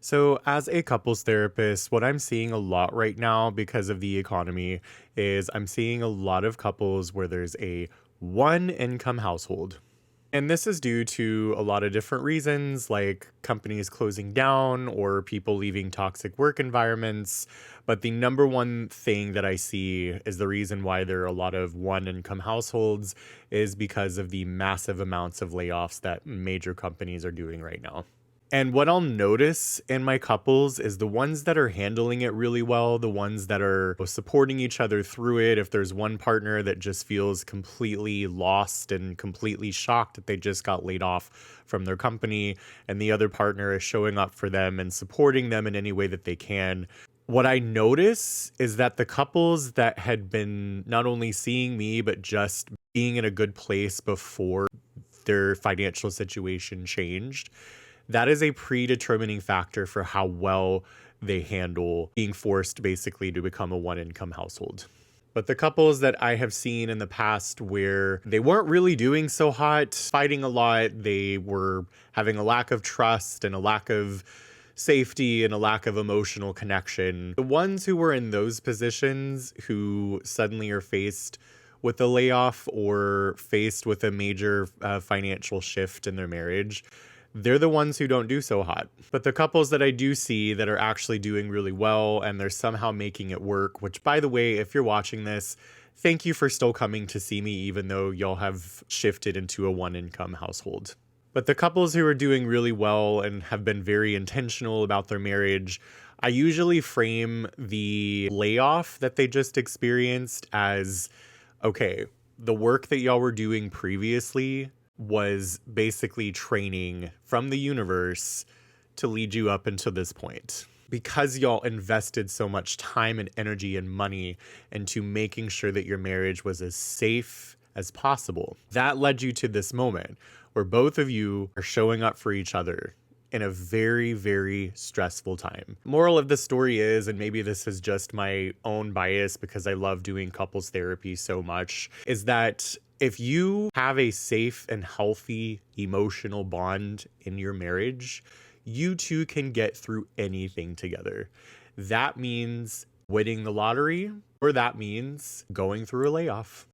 So, as a couples therapist, what I'm seeing a lot right now because of the economy is I'm seeing a lot of couples where there's a one income household. And this is due to a lot of different reasons, like companies closing down or people leaving toxic work environments. But the number one thing that I see is the reason why there are a lot of one income households is because of the massive amounts of layoffs that major companies are doing right now. And what I'll notice in my couples is the ones that are handling it really well, the ones that are supporting each other through it. If there's one partner that just feels completely lost and completely shocked that they just got laid off from their company, and the other partner is showing up for them and supporting them in any way that they can. What I notice is that the couples that had been not only seeing me, but just being in a good place before their financial situation changed, that is a predetermining factor for how well they handle being forced basically to become a one income household. But the couples that I have seen in the past where they weren't really doing so hot, fighting a lot, they were having a lack of trust and a lack of safety and a lack of emotional connection. The ones who were in those positions who suddenly are faced with a layoff or faced with a major financial shift in their marriage, they're the ones who don't do so hot. But the couples that I do see that are actually doing really well and they're somehow making it work, which by the way, if you're watching this, thank you for still coming to see me, even though y'all have shifted into a one income household. But the couples who are doing really well and have been very intentional about their marriage, I usually frame the layoff that they just experienced as, okay, the work that y'all were doing previously was basically training from the universe to lead you up until this point. Because y'all invested so much time and energy and money into making sure that your marriage was as safe as possible, that led you to this moment where both of you are showing up for each other in a very, very stressful time. Moral of the story is, and maybe this is just my own bias because I love doing couples therapy so much, is that if you have a safe and healthy emotional bond in your marriage, you two can get through anything together. That means winning the lottery, or that means going through a layoff.